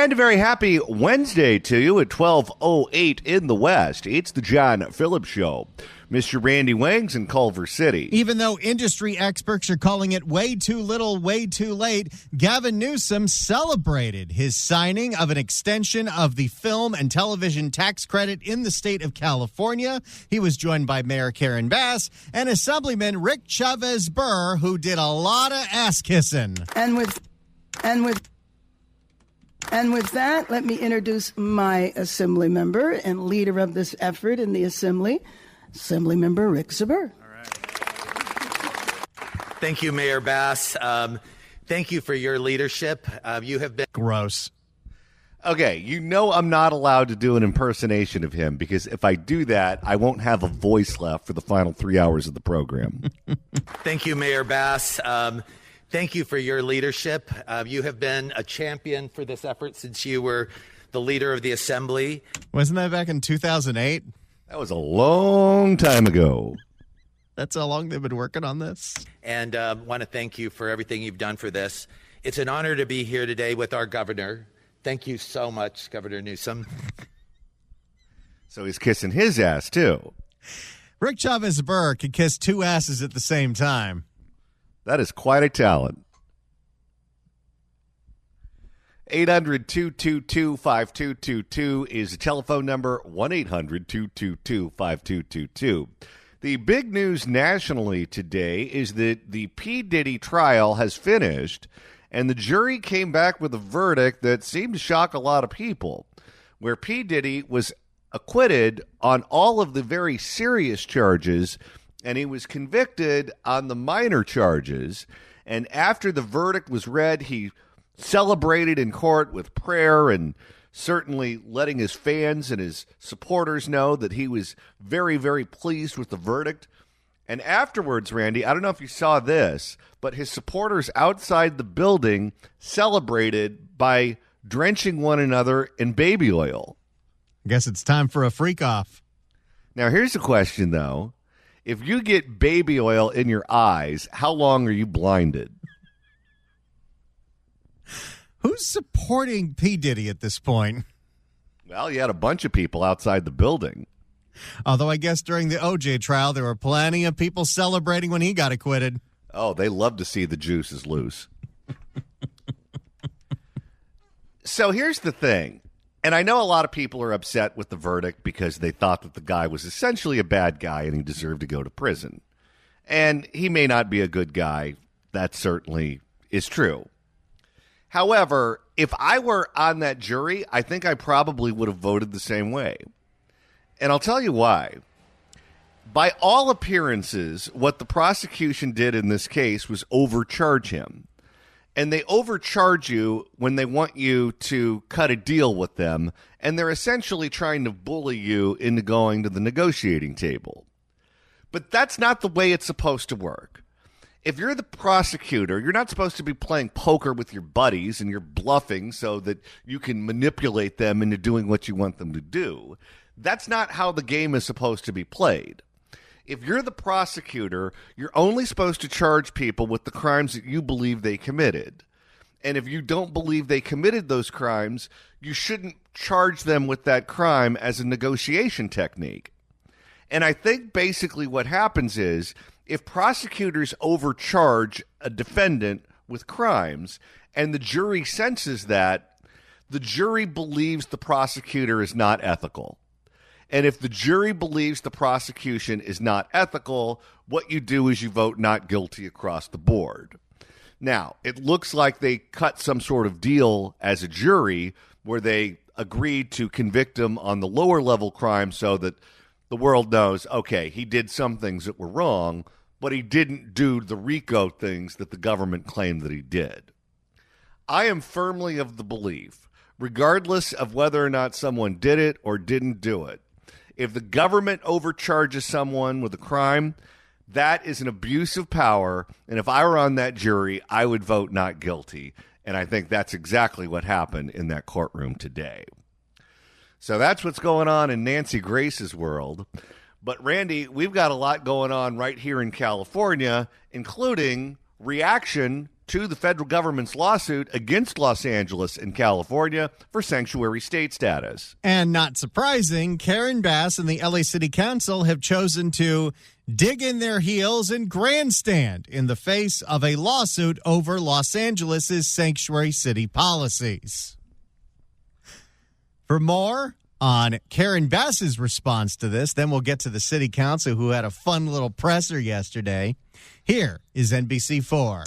And a very happy Wednesday to you at 12:08 in the West. It's the John Phillips Show. Mr. Randy Wangs in Culver City. Even though industry experts are calling it way too little, way too late, Gavin Newsom celebrated his signing of an extension of the film and television tax credit in the state of California. He was joined by Mayor Karen Bass and Assemblyman Rick Chavez Burr, who did a lot of ass kissing. And with that, let me introduce my assembly member and leader of this effort in the assembly, Assemblymember Rick Chabert. All right. Thank you, Mayor Bass. Thank you for your leadership. You have been gross. Okay, you know I'm not allowed to do an impersonation of him because if I do that, I won't have a voice left for the final 3 hours of the program. Thank you, Mayor Bass. Thank you for your leadership. You have been a champion for this effort since you were the leader of the assembly. Wasn't that back in 2008? That was a long time ago. That's how long they've been working on this. And want to thank you for everything you've done for this. It's an honor to be here today with our governor. Thank you so much, Governor Newsom. So he's kissing his ass, too. Rick Chavez Burr could kiss two asses at the same time. That is quite a talent. 800-222-5222 is the telephone number, 1-800-222-5222. The big news nationally today is that the P. Diddy trial has finished, and the jury came back with a verdict that seemed to shock a lot of people, where P. Diddy was acquitted on all of the very serious charges, and he was convicted on the minor charges. And after the verdict was read, he celebrated in court with prayer and certainly letting his fans and his supporters know that he was very, very pleased with the verdict. And afterwards, Randy, I don't know if you saw this, but his supporters outside the building celebrated by drenching one another in baby oil. I guess it's time for a freak off. Now, here's the question, though. If you get baby oil in your eyes, how long are you blinded? Who's supporting P. Diddy at this point? Well, you had a bunch of people outside the building. Although I guess during the O.J. trial, there were plenty of people celebrating when he got acquitted. Oh, they love to see the juices loose. So here's the thing. And I know a lot of people are upset with the verdict because they thought that the guy was essentially a bad guy and he deserved to go to prison. And he may not be a good guy. That certainly is true. However, if I were on that jury, I think I probably would have voted the same way. And I'll tell you why. By all appearances, what the prosecution did in this case was overcharge him. And they overcharge you when they want you to cut a deal with them, and they're essentially trying to bully you into going to the negotiating table. But that's not the way it's supposed to work. If you're the prosecutor, you're not supposed to be playing poker with your buddies and you're bluffing so that you can manipulate them into doing what you want them to do. That's not how the game is supposed to be played. If you're the prosecutor, you're only supposed to charge people with the crimes that you believe they committed. And if you don't believe they committed those crimes, you shouldn't charge them with that crime as a negotiation technique. And I think basically what happens is if prosecutors overcharge a defendant with crimes and the jury senses that, the jury believes the prosecutor is not ethical. And if the jury believes the prosecution is not ethical, what you do is you vote not guilty across the board. Now, it looks like they cut some sort of deal as a jury where they agreed to convict him on the lower level crime so that the world knows, okay, he did some things that were wrong, but he didn't do the RICO things that the government claimed that he did. I am firmly of the belief, regardless of whether or not someone did it or didn't do it, if the government overcharges someone with a crime, that is an abuse of power. And if I were on that jury, I would vote not guilty. And I think that's exactly what happened in that courtroom today. So that's what's going on in Nancy Grace's world. But, Randy, we've got a lot going on right here in California, including reaction to the federal government's lawsuit against Los Angeles and California for sanctuary state status. And not surprising, Karen Bass and the LA City Council have chosen to dig in their heels and grandstand in the face of a lawsuit over Los Angeles' sanctuary city policies. For more on Karen Bass's response to this, then we'll get to the city council, who had a fun little presser yesterday. Here is NBC4.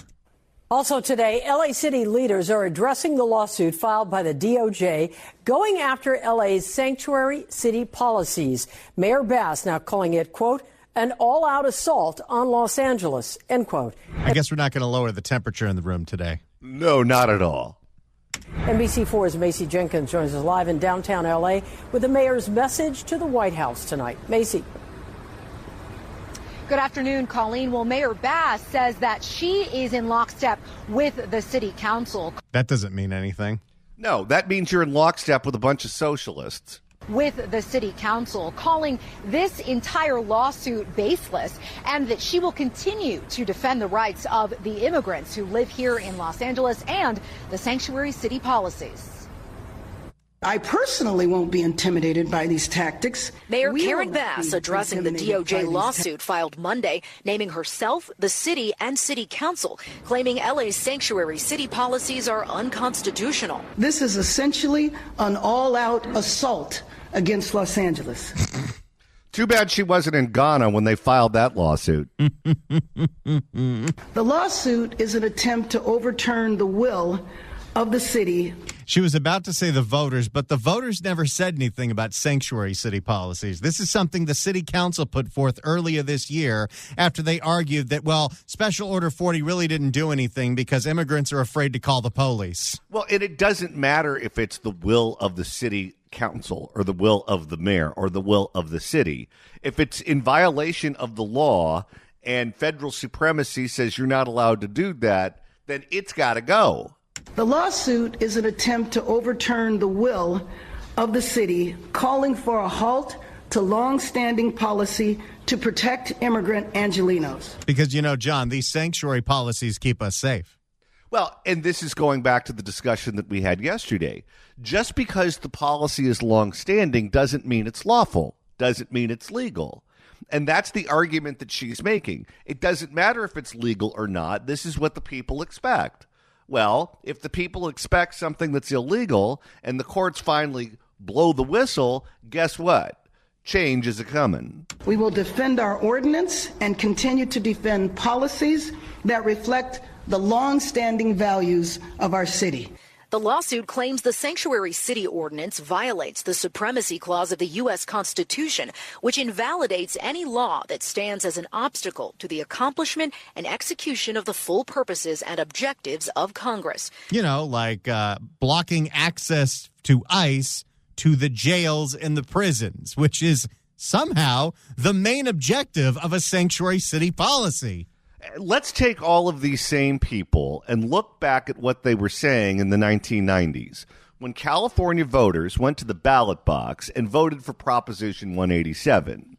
Also today, LA City leaders are addressing the lawsuit filed by the DOJ going after LA's sanctuary city policies. Mayor Bass now calling it, quote, an all-out assault on Los Angeles, end quote. I guess we're not going to lower the temperature in the room today. No, not at all. NBC4's Macy Jenkins joins us live in downtown LA with the mayor's message to the White House tonight. Macy. Good afternoon, Colleen. Well, Mayor Bass says that she is in lockstep with the city council. That doesn't mean anything. No, that means you're in lockstep with a bunch of socialists. With the city council, calling this entire lawsuit baseless, and that she will continue to defend the rights of the immigrants who live here in Los Angeles and the sanctuary city policies. I personally won't be intimidated by these tactics. Mayor Karen Bass addressing the DOJ lawsuit filed Monday, naming herself, the city, and city council, claiming LA's sanctuary city policies are unconstitutional. This is essentially an all-out assault against Los Angeles. Too bad she wasn't in Ghana when they filed that lawsuit. The lawsuit is an attempt to overturn the will of the city. She was about to say the voters, but the voters never said anything about sanctuary city policies. This is something the city council put forth earlier this year after they argued that, well, Special Order 40 really didn't do anything because immigrants are afraid to call the police. Well, and it doesn't matter if it's the will of the city council or the will of the mayor or the will of the city. If it's in violation of the law and federal supremacy says you're not allowed to do that, then it's got to go. The lawsuit is an attempt to overturn the will of the city, calling for a halt to long-standing policy to protect immigrant Angelenos. Because, you know, John, these sanctuary policies keep us safe. Well, and this is going back to the discussion that we had yesterday. Just because the policy is long-standing doesn't mean it's lawful, doesn't mean it's legal. And that's the argument that she's making. It doesn't matter if it's legal or not. This is what the people expect. Well, if the people expect something that's illegal and the courts finally blow the whistle, guess what? Change is a-coming. We will defend our ordinance and continue to defend policies that reflect the long-standing values of our city. The lawsuit claims the sanctuary city ordinance violates the supremacy clause of the U.S. Constitution, which invalidates any law that stands as an obstacle to the accomplishment and execution of the full purposes and objectives of Congress. You know, like blocking access to ICE to the jails and the prisons, which is somehow the main objective of a sanctuary city policy. Let's take all of these same people and look back at what they were saying in the 1990s when California voters went to the ballot box and voted for Proposition 187.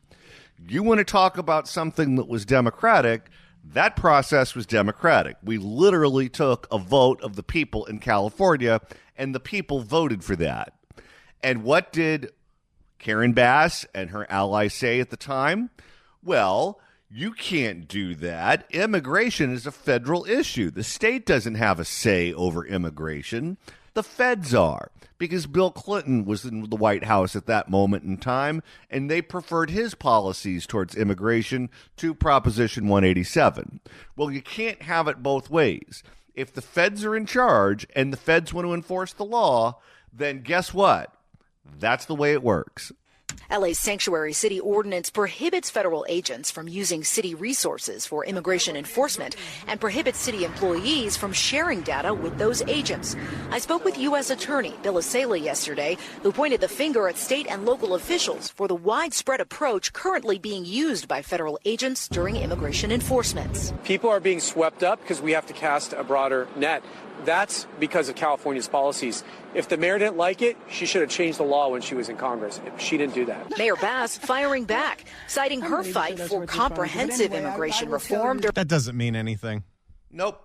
You want to talk about something that was democratic? That process was democratic. We literally took a vote of the people in California, and the people voted for that. And what did Karen Bass and her allies say at the time? Well, you can't do that. Immigration is a federal issue. The state doesn't have a say over immigration. The feds are, because Bill Clinton was in the White House at that moment in time, and they preferred his policies towards immigration to Proposition 187. Well, you can't have it both ways. If the feds are in charge and the feds want to enforce the law, then guess what? That's the way it works. LA's sanctuary city ordinance prohibits federal agents from using city resources for immigration enforcement and prohibits city employees from sharing data with those agents. I spoke with U.S. Attorney Bill Acela yesterday, who pointed the finger at state and local officials for the widespread approach currently being used by federal agents during immigration enforcement. People are being swept up because we have to cast a broader net. That's because of California's policies. If the mayor didn't like it, she should have changed the law when she was in Congress. She didn't do that. Mayor Bass firing back, citing her fight for comprehensive immigration reform. That doesn't mean anything. Nope.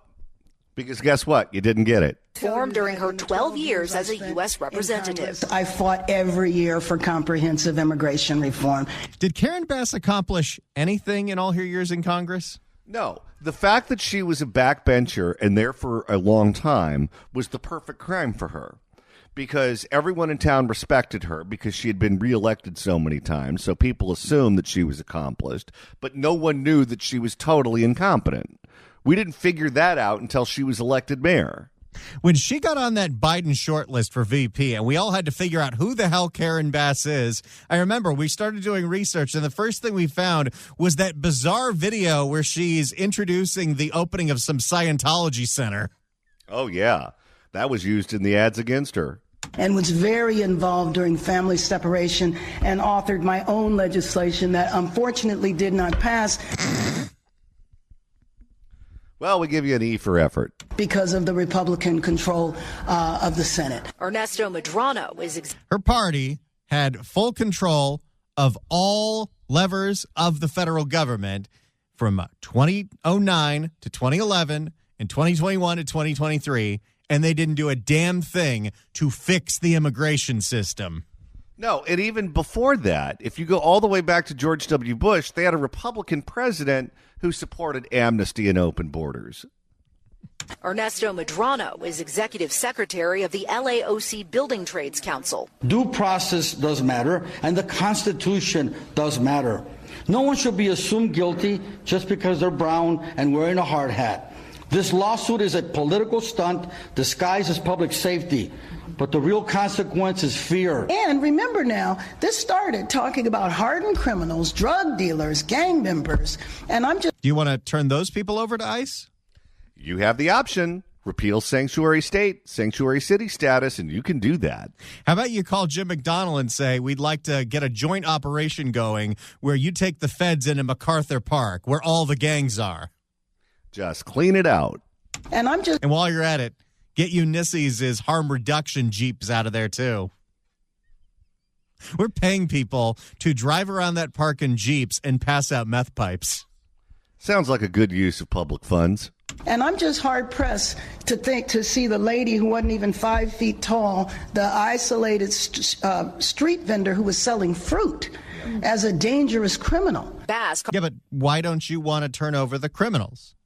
Because guess what? You didn't get it. Formed during her 12 years as a U.S. representative. I fought every year for comprehensive immigration reform. Did Karen Bass accomplish anything in all her years in Congress? No. The fact that she was a backbencher and there for a long time was the perfect crime for her. Because everyone in town respected her because she had been reelected so many times, so people assumed that she was accomplished, but no one knew that she was totally incompetent. We didn't figure that out until she was elected mayor. When she got on that Biden shortlist for VP and we all had to figure out who the hell Karen Bass is, I remember we started doing research and the first thing we found was that bizarre video where she's introducing the opening of some Scientology center. Oh, yeah. That was used in the ads against her. And was very involved during family separation and authored my own legislation that unfortunately did not pass. Well, we give you an E for effort. Because of the Republican control of the Senate. Ernesto Medrano is... Her party had full control of all levers of the federal government from 2009 to 2011 and 2021 to 2023, and they didn't do a damn thing to fix the immigration system. No, and even before that, if you go all the way back to George W. Bush, they had a Republican president who supported amnesty and open borders. Ernesto Medrano is executive secretary of the LAOC Building Trades Council. Due process does matter, and the Constitution does matter. No one should be assumed guilty just because they're brown and wearing a hard hat. This lawsuit is a political stunt disguised as public safety. But the real consequence is fear. And remember now, this started talking about hardened criminals, drug dealers, gang members, and I'm just... Do you want to turn those people over to ICE? You have the option. Repeal sanctuary state, sanctuary city status, and you can do that. How about you call Jim McDonnell and say, we'd like to get a joint operation going where you take the feds into MacArthur Park, where all the gangs are. Just clean it out. And while you're at it, get Ulysses' harm reduction Jeeps out of there, too. We're paying people to drive around that park in Jeeps and pass out meth pipes. Sounds like a good use of public funds. And I'm just hard-pressed to see the lady who wasn't even 5 feet tall, the isolated street vendor who was selling fruit, as a dangerous criminal. Bass. Yeah, but why don't you want to turn over the criminals?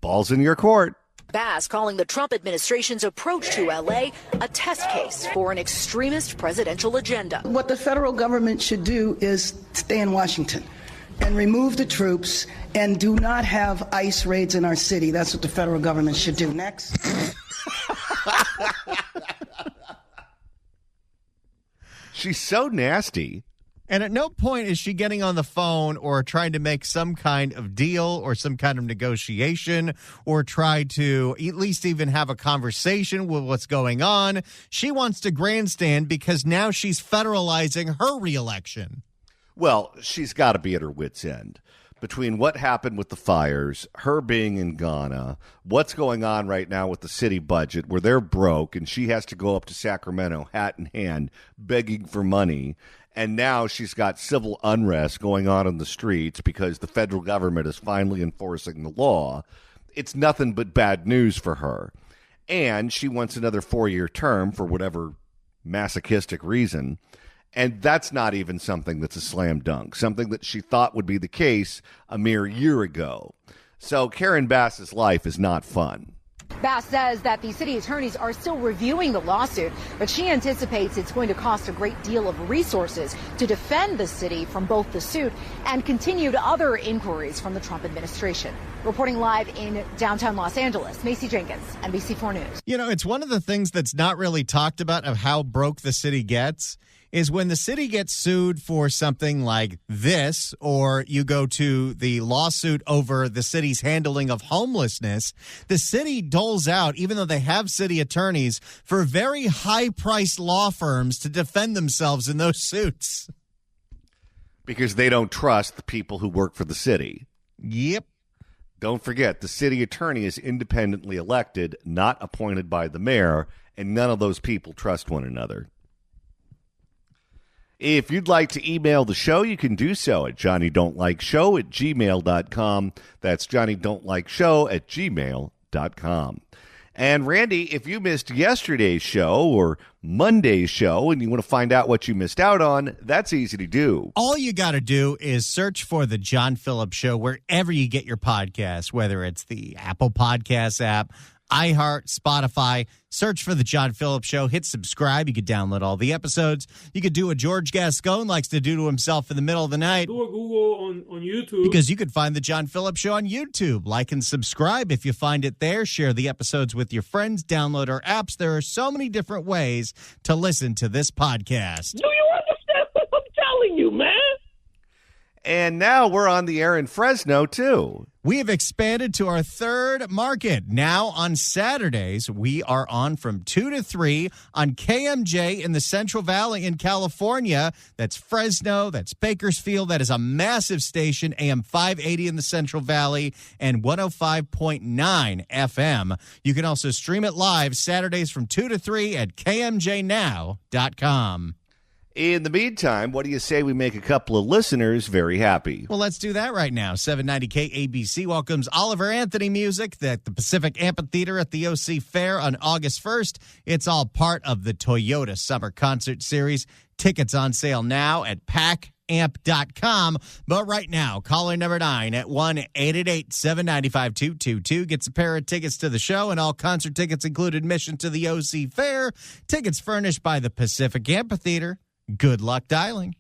Ball's in your court. Bass calling the Trump administration's approach to L.A. a test case for an extremist presidential agenda. What the federal government should do is stay in Washington and remove the troops and do not have ICE raids in our city. That's what the federal government should do. Next. She's so nasty. And at no point is she getting on the phone or trying to make some kind of deal or some kind of negotiation or try to at least even have a conversation with what's going on. She wants to grandstand because now she's federalizing her reelection. Well, she's got to be at her wit's end. Between what happened with the fires, her being in Ghana, what's going on right now with the city budget where they're broke and she has to go up to Sacramento hat in hand begging for money. And now she's got civil unrest going on in the streets because the federal government is finally enforcing the law. It's nothing but bad news for her. And she wants another 4-year term for whatever masochistic reason. And that's not even something that's a slam dunk, something that she thought would be the case a mere year ago. So Karen Bass's life is not fun. Bass says that the city attorneys are still reviewing the lawsuit, but she anticipates it's going to cost a great deal of resources to defend the city from both the suit and continued other inquiries from the Trump administration. Reporting live in downtown Los Angeles, Macy Jenkins, NBC4 News. You know, it's one of the things that's not really talked about of how broke the city gets is when the city gets sued for something like this, or you go to the lawsuit over the city's handling of homelessness, the city doles out, even though they have city attorneys, for very high-priced law firms to defend themselves in those suits. Because they don't trust the people who work for the city. Yep. Don't forget, the city attorney is independently elected, not appointed by the mayor, and none of those people trust one another. If you'd like to email the show, you can do so at johnnydon'tlikeshow@gmail.com. That's johnnydon'tlikeshow@gmail.com. LaSangeloS.com. And Randy, if you missed yesterday's show or Monday's show and you want to find out what you missed out on, that's easy to do. All you got to do is search for The John Phillips Show wherever you get your podcasts, whether it's the Apple Podcasts app, iHeart, Spotify. Search for The John Phillips Show. Hit subscribe. You could download all the episodes. You could do what George Gascon likes to do to himself in the middle of the night. Do a Google on YouTube. Because you could find The John Phillips Show on YouTube. Like and subscribe if you find it there. Share the episodes with your friends. Download our apps. There are so many different ways to listen to this podcast. Do you understand what I'm telling you, man? And now we're on the air in Fresno, too. We have expanded to our third market. Now on Saturdays, we are on from 2 to 3 on KMJ in the Central Valley in California. That's Fresno. That's Bakersfield. That is a massive station, AM 580 in the Central Valley and 105.9 FM. You can also stream it live Saturdays from 2 to 3 at KMJNow.com. In the meantime, what do you say we make a couple of listeners very happy? Well, let's do that right now. 790 KABC welcomes Oliver Anthony music at the Pacific Amphitheater at the OC Fair on August 1st. It's all part of the Toyota Summer Concert Series. Tickets on sale now at packamp.com. But right now, caller number 9 at 1-888-795-2222 gets a pair of tickets to the show, and all concert tickets include admission to the OC Fair. Tickets furnished by the Pacific Amphitheater. Good luck dialing.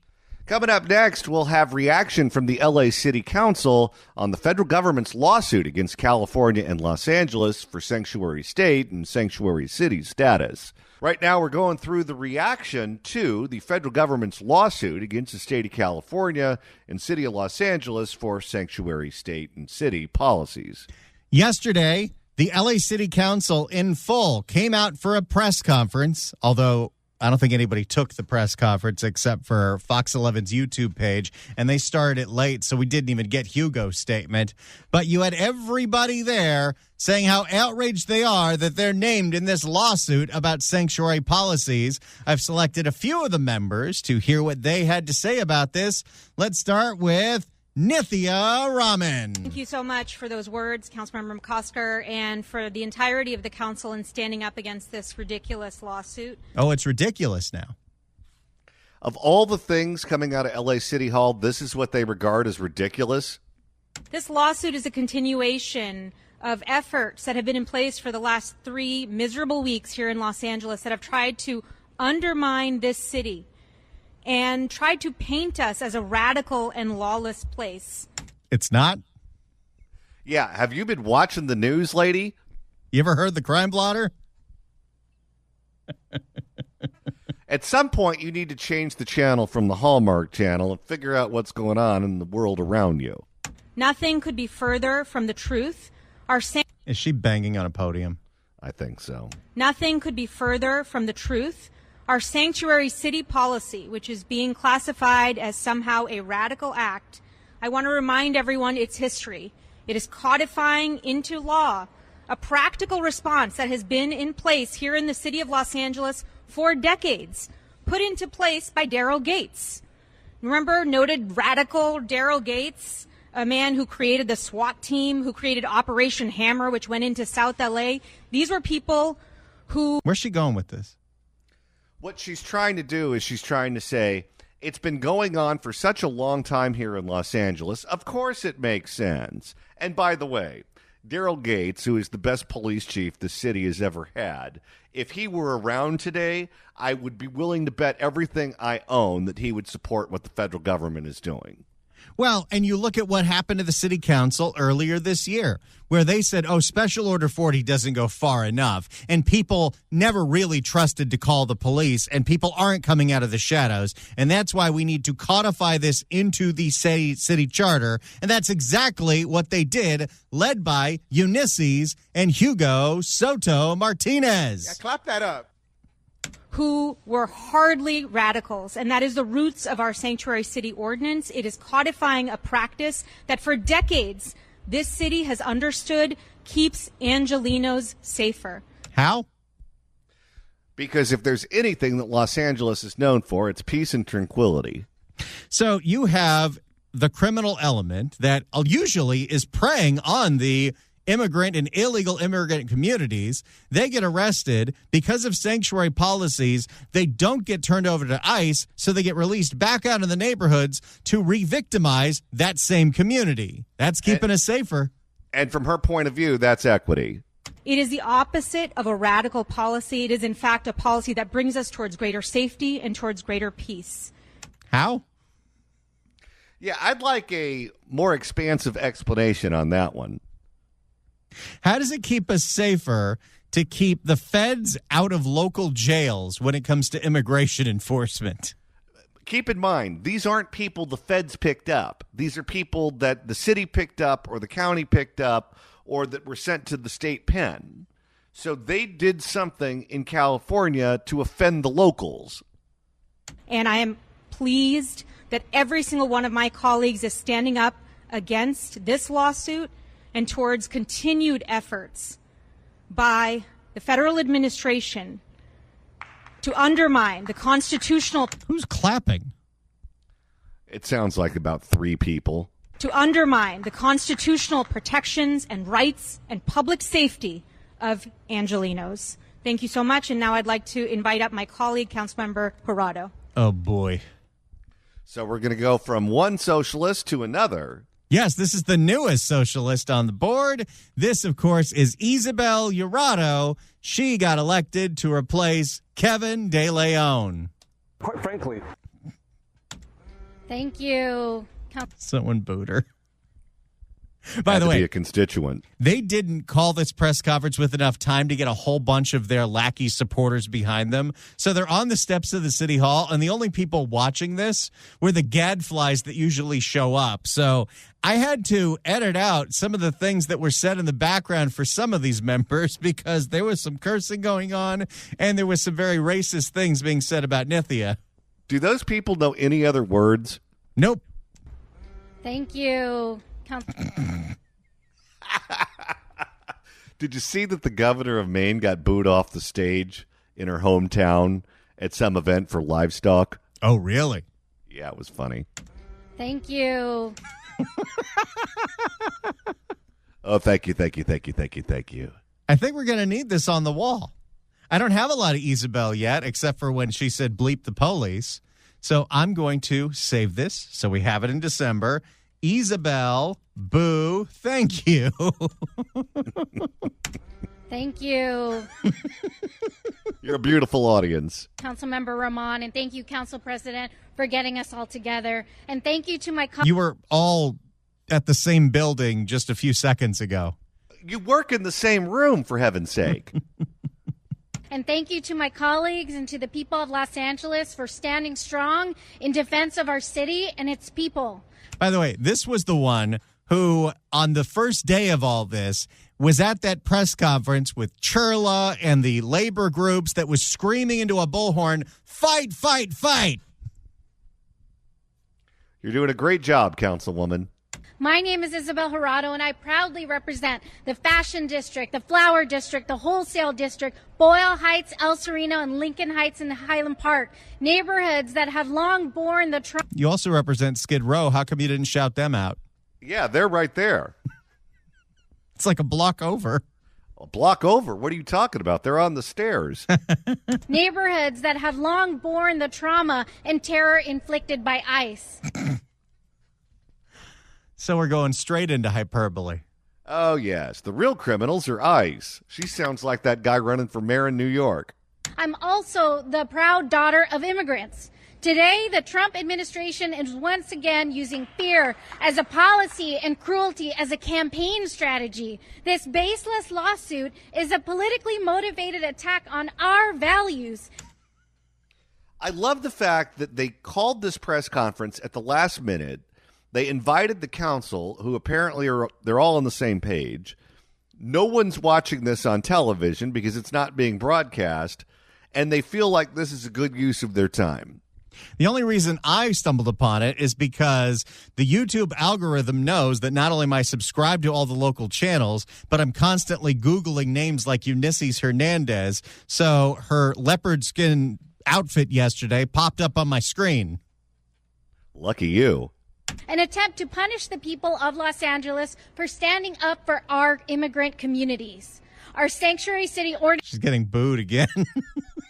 Coming up next, we'll have reaction from the LA City Council on the federal government's lawsuit against California and Los Angeles for sanctuary state and sanctuary city status. Right now, we're going through the reaction to the federal government's lawsuit against the state of California and city of Los Angeles for sanctuary state and city policies. Yesterday, the LA City Council in full came out for a press conference, although I don't think anybody took the press conference except for Fox 11's YouTube page, and they started it late, so we didn't even get Hugo's statement. But you had everybody there saying how outraged they are that they're named in this lawsuit about sanctuary policies. I've selected a few of the members to hear what they had to say about this. Let's start with Nithya Raman. Thank you so much for those words, Councilmember McCosker, and for the entirety of the council in standing up against this ridiculous lawsuit. Oh, it's ridiculous now. Of all the things coming out of LA City Hall, this is what they regard as ridiculous? This lawsuit is a continuation of efforts that have been in place for the last 3 miserable weeks here in Los Angeles that have tried to undermine this city and tried to paint us as a radical and lawless place. It's not? Yeah. Have you been watching the news, lady? You ever heard the crime blotter? At some point, you need to change the channel from the Hallmark channel and figure out what's going on in the world around you. Nothing could be further from the truth. Is she banging on a podium? I think so. Nothing could be further from the truth. Our sanctuary city policy, which is being classified as somehow a radical act, I want to remind everyone its history. It is codifying into law a practical response that has been in place here in the city of Los Angeles for decades, put into place by Daryl Gates. Remember noted radical Daryl Gates, a man who created the SWAT team, who created Operation Hammer, which went into South LA. These were people who... Where's she going with this? What she's trying to do is she's trying to say, it's been going on for such a long time here in Los Angeles. Of course it makes sense. And by the way, Daryl Gates, who is the best police chief the city has ever had, if he were around today, I would be willing to bet everything I own that he would support what the federal government is doing. Well, and you look at what happened to the city council earlier this year, where they said, oh, Special Order 40 doesn't go far enough. And people never really trusted to call the police, and people aren't coming out of the shadows. And that's why we need to codify this into the city charter. And that's exactly what they did, led by Ulysses and Hugo Soto Martinez. Yeah, clap that up. Who were hardly radicals, and that is the roots of our sanctuary city ordinance. It is codifying a practice that for decades this city has understood keeps Angelenos safer. How? Because if there's anything that Los Angeles is known for, it's peace and tranquility. So you have the criminal element that usually is preying on the immigrant and illegal immigrant communities. They get arrested because of sanctuary policies. They don't get turned over to ICE, so they get released back out in the neighborhoods to re-victimize that same community. That's keeping us safer. And from her point of view, that's equity. It is the opposite of a radical policy. It is, in fact, a policy that brings us towards greater safety and towards greater peace. How? Yeah, I'd like a more expansive explanation on that one. How does it keep us safer to keep the feds out of local jails when it comes to immigration enforcement? Keep in mind, these aren't people the feds picked up. These are people that the city picked up or the county picked up or that were sent to the state pen. So they did something in California to offend the locals. And I am pleased that every single one of my colleagues is standing up against this lawsuit and towards continued efforts by the federal administration to undermine the constitutional... Who's clapping? It sounds like about 3 people. To undermine the constitutional protections and rights and public safety of Angelenos. Thank you so much. And now I'd like to invite up my colleague, Councilmember Jurado. Oh, boy. So we're going to go from one socialist to another. Yes, this is the newest socialist on the board. This, of course, is Isabel Jurado. She got elected to replace Kevin De Leon. Quite frankly. Thank you. Someone booed her. By the Had to way, be a constituent. they didn't call this press conference with enough time to get a whole bunch of their lackey supporters behind them. So they're on the steps of the city hall, and the only people watching this were the gadflies that usually show up. So I had to edit out some of the things that were said in the background for some of these members because there was some cursing going on, and there was some very racist things being said about Nithya. Do those people know any other words? Nope. Thank you. Did you see that the governor of Maine got booed off the stage in her hometown at some event for livestock? Oh, really? Yeah, it was funny. Thank you. Oh, thank you. I think we're going to need this on the wall. I don't have a lot of Isabel yet, except for when she said bleep the police. So I'm going to save this so we have it in December. Isabel, boo, thank you. Thank you, You're a beautiful audience. Councilmember Ramon, and thank you, Council President, for getting us all together. And thank you to my You were all at the same building just a few seconds ago. You work in the same room, for heaven's sake. And thank you to my colleagues and to the people of Los Angeles for standing strong in defense of our city and its people. By the way, this was the one who, on the first day of all this, was at that press conference with Churla and the labor groups that was screaming into a bullhorn, fight, fight, fight. You're doing a great job, Councilwoman. My name is Isabel Jurado, and I proudly represent the Fashion District, the Flower District, the Wholesale District, Boyle Heights, El Sereno, and Lincoln Heights in Highland Park, neighborhoods that have long borne the trauma. You also represent Skid Row. How come you didn't shout them out? Yeah, they're right there. It's like a block over. A block over? What are you talking about? They're on the stairs. Neighborhoods that have long borne the trauma and terror inflicted by ICE. So we're going straight into hyperbole. Oh, yes. The real criminals are ICE. She sounds like that guy running for mayor in New York. I'm also the proud daughter of immigrants. Today, the Trump administration is once again using fear as a policy and cruelty as a campaign strategy. This baseless lawsuit is a politically motivated attack on our values. I love the fact that they called this press conference at the last minute. They invited the council, who apparently they're all on the same page. No one's watching this on television because it's not being broadcast, and they feel like this is a good use of their time. The only reason I stumbled upon it is because the YouTube algorithm knows that not only am I subscribed to all the local channels, but I'm constantly Googling names like Eunice Hernandez. So her leopard skin outfit yesterday popped up on my screen. Lucky you. An attempt to punish the people of Los Angeles for standing up for our immigrant communities. Our sanctuary city ordinance. She's getting booed again.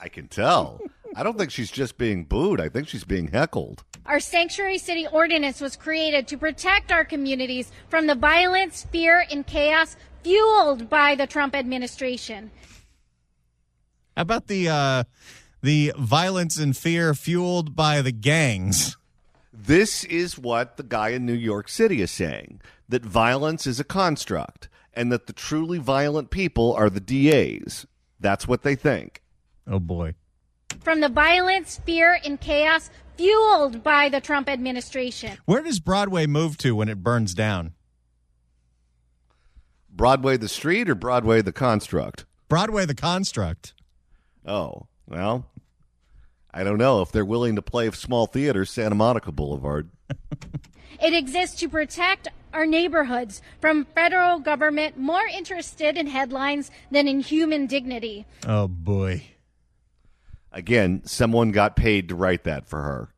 I can tell. I don't think she's just being booed. I think she's being heckled. Our sanctuary city ordinance was created to protect our communities from the violence, fear, and chaos fueled by the Trump administration. How about the violence and fear fueled by the gangs? This is what the guy in New York City is saying, that violence is a construct and that the truly violent people are the DAs. That's what they think. Oh, boy. From the violence, fear, and chaos fueled by the Trump administration. Where does Broadway move to when it burns down? Broadway the street or Broadway the construct? Broadway the construct. Oh, well, I don't know. If they're willing to play small theaters, Santa Monica Boulevard. It exists to protect our neighborhoods from federal government more interested in headlines than in human dignity. Oh, boy. Again, someone got paid to write that for her.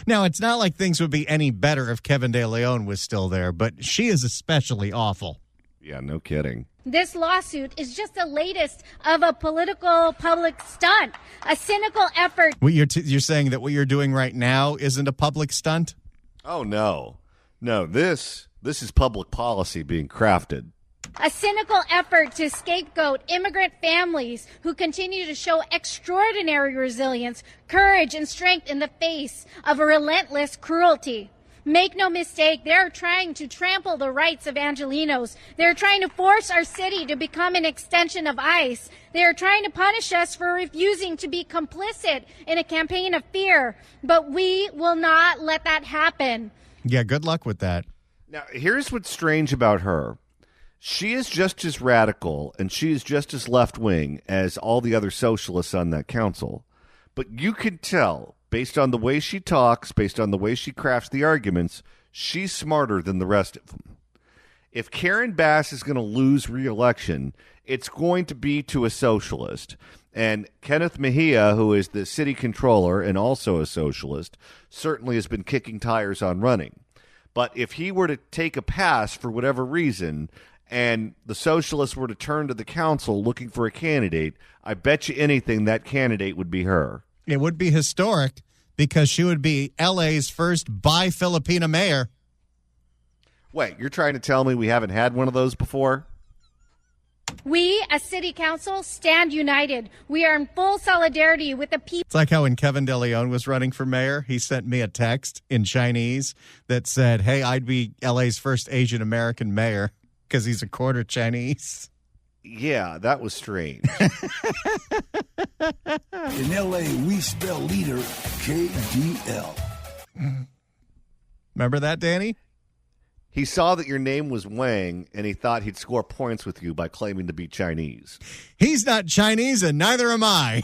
Now, it's not like things would be any better if Kevin De Leon was still there, but she is especially awful. Yeah, no kidding. This lawsuit is just the latest of a political public stunt, a cynical effort. What you're saying that what you're doing right now isn't a public stunt? Oh, no. No, this is public policy being crafted. A cynical effort to scapegoat immigrant families who continue to show extraordinary resilience, courage, and strength in the face of a relentless cruelty. Make no mistake, they're trying to trample the rights of Angelenos. They're trying to force our city to become an extension of ICE. They're trying to punish us for refusing to be complicit in a campaign of fear. But we will not let that happen. Yeah, good luck with that. Now, here's what's strange about her. She is just as radical and she is just as left-wing as all the other socialists on that council. But you can tell, based on the way she talks, based on the way she crafts the arguments, she's smarter than the rest of them. If Karen Bass is going to lose re-election, it's going to be to a socialist. And Kenneth Mejia, who is the city controller and also a socialist, certainly has been kicking tires on running. But if he were to take a pass for whatever reason and the socialists were to turn to the council looking for a candidate, I bet you anything that candidate would be her. It would be historic because she would be LA's first bi-Filipina mayor. Wait, you're trying to tell me we haven't had one of those before? We, as City Council, stand united. We are in full solidarity with the people. It's like how when Kevin De Leon was running for mayor, he sent me a text in Chinese that said, hey, I'd be LA's first Asian American mayor because he's a quarter Chinese. Yeah, that was strange. In LA, we spell leader KDL. Remember that, Danny? He saw that your name was Wang, and he thought he'd score points with you by claiming to be Chinese. He's not Chinese, and neither am I.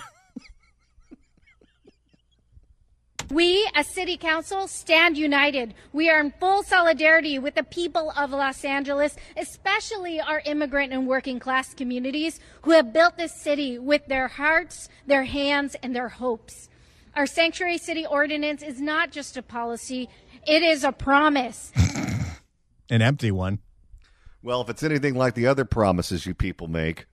We, as City Council, stand united. We are in full solidarity with the people of Los Angeles, especially our immigrant and working class communities who have built this city with their hearts, their hands, and their hopes. Our Sanctuary City Ordinance is not just a policy, it is a promise. An empty one. Well, if it's anything like the other promises you people make,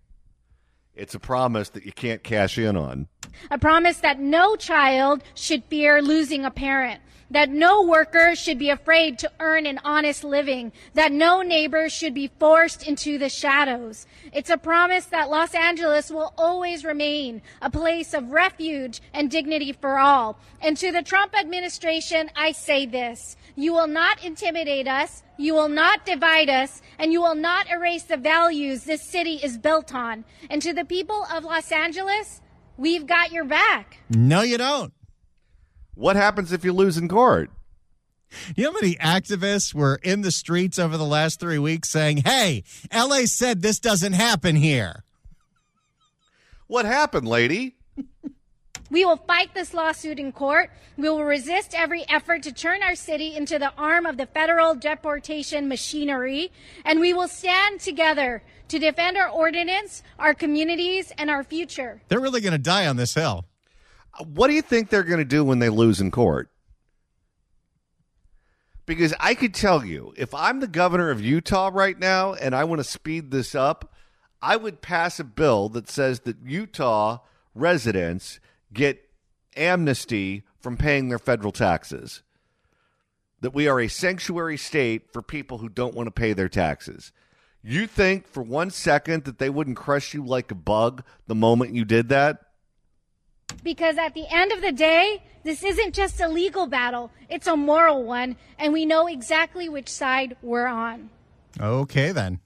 it's a promise that you can't cash in on. A promise that no child should fear losing a parent, that no worker should be afraid to earn an honest living, that no neighbor should be forced into the shadows. It's a promise that Los Angeles will always remain a place of refuge and dignity for all. And to the Trump administration, I say this: you will not intimidate us, you will not divide us, and you will not erase the values this city is built on. And to the people of Los Angeles, we've got your back. No, you don't. What happens if you lose in court? You know how many activists were in the streets over the last 3 weeks saying, hey, LA said this doesn't happen here? What happened, lady? We will fight this lawsuit in court. We will resist every effort to turn our city into the arm of the federal deportation machinery. And we will stand together to defend our ordinance, our communities, and our future. They're really going to die on this hill. What do you think they're going to do when they lose in court? Because I could tell you, if I'm the governor of Utah right now and I want to speed this up, I would pass a bill that says that Utah residents get amnesty from paying their federal taxes. That we are a sanctuary state for people who don't want to pay their taxes. You think for 1 second that they wouldn't crush you like a bug the moment you did that? Because at the end of the day, this isn't just a legal battle, it's a moral one, and we know exactly which side we're on. Okay, then.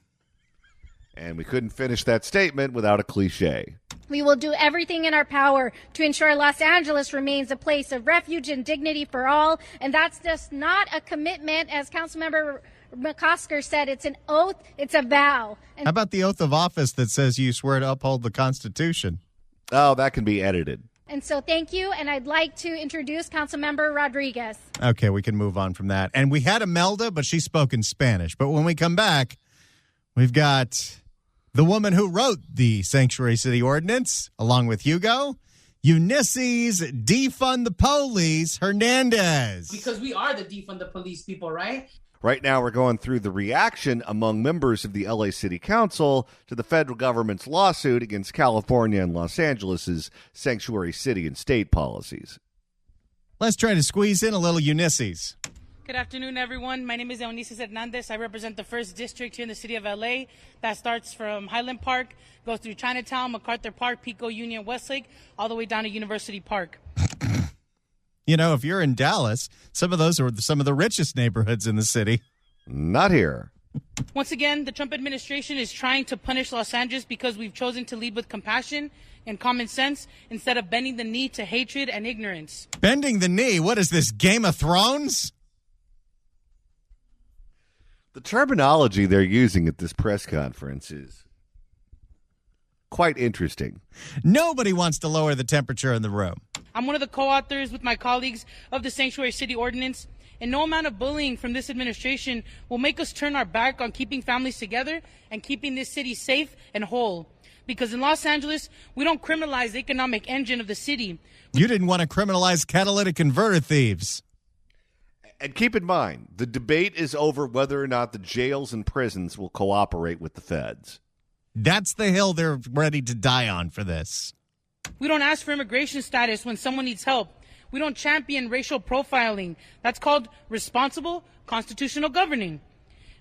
And we couldn't finish that statement without a cliche. We will do everything in our power to ensure Los Angeles remains a place of refuge and dignity for all, and that's just not a commitment, as Councilmember McCosker said. It's an oath, it's a vow. How about the oath of office that says you swear to uphold the Constitution? Oh, that can be edited. And so thank you, and I'd like to introduce Councilmember Rodriguez. Okay, we can move on from that. And we had Imelda, but she spoke in Spanish. But when we come back, we've got the woman who wrote the Sanctuary City Ordinance, along with Hugo, Ulysses Defund the Police Hernandez. Because we are the defund the police people, right? Right now, we're going through the reaction among members of the LA City Council to the federal government's lawsuit against California and Los Angeles' sanctuary city and state policies. Let's try to squeeze in a little Ulysses. Good afternoon, everyone. My name is Eunices Hernandez. I represent the 1st District here in the city of LA. That starts from Highland Park, goes through Chinatown, MacArthur Park, Pico, Union, Westlake, all the way down to University Park. You know, if you're in Dallas, some of those are some of the richest neighborhoods in the city. Not here. Once again, the Trump administration is trying to punish Los Angeles because we've chosen to lead with compassion and common sense instead of bending the knee to hatred and ignorance. Bending the knee? What is this, Game of Thrones? The terminology they're using at this press conference is quite interesting. Nobody wants to lower the temperature in the room. I'm one of the co-authors with my colleagues of the Sanctuary City Ordinance, and no amount of bullying from this administration will make us turn our back on keeping families together and keeping this city safe and whole. Because in Los Angeles, we don't criminalize the economic engine of the city. You didn't want to criminalize catalytic converter thieves. And keep in mind, the debate is over whether or not the jails and prisons will cooperate with the feds. That's the hill they're ready to die on for this. We don't ask for immigration status when someone needs help. We don't champion racial profiling. That's called responsible constitutional governing.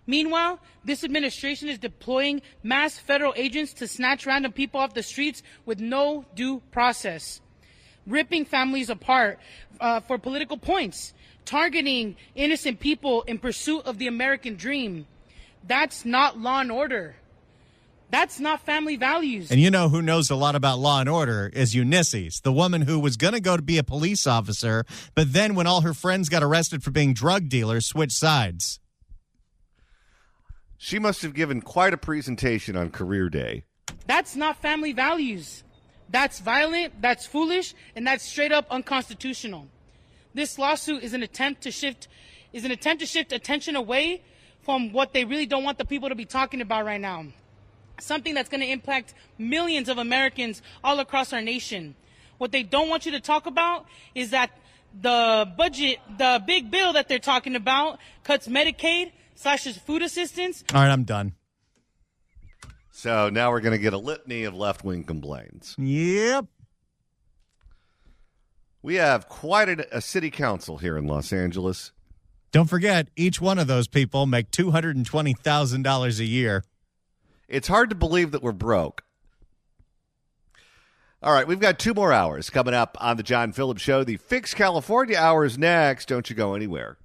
Meanwhile, this administration is deploying mass federal agents to snatch random people off the streets with no due process, ripping families apart for political points, targeting innocent people in pursuit of the American dream. That's not law and order. That's not family values. And you know who knows a lot about law and order is Ulysses, the woman who was going to go to be a police officer, but then when all her friends got arrested for being drug dealers, switched sides. She must have given quite a presentation on Career Day. That's not family values. That's violent, that's foolish, and that's straight up unconstitutional. This lawsuit is an attempt to shift attention away from what they really don't want the people to be talking about right now. Something that's going to impact millions of Americans all across our nation. What they don't want you to talk about is that the budget, the big bill that they're talking about, cuts Medicaid, slashes food assistance. All right, I'm done. So now we're going to get a litany of left-wing complaints. Yep. We have quite a city council here in Los Angeles. Don't forget, each one of those people make $220,000 a year. It's hard to believe that we're broke. All right, we've got 2 more hours coming up on the John Phillips Show. The Fix California hour is next. Don't you go anywhere.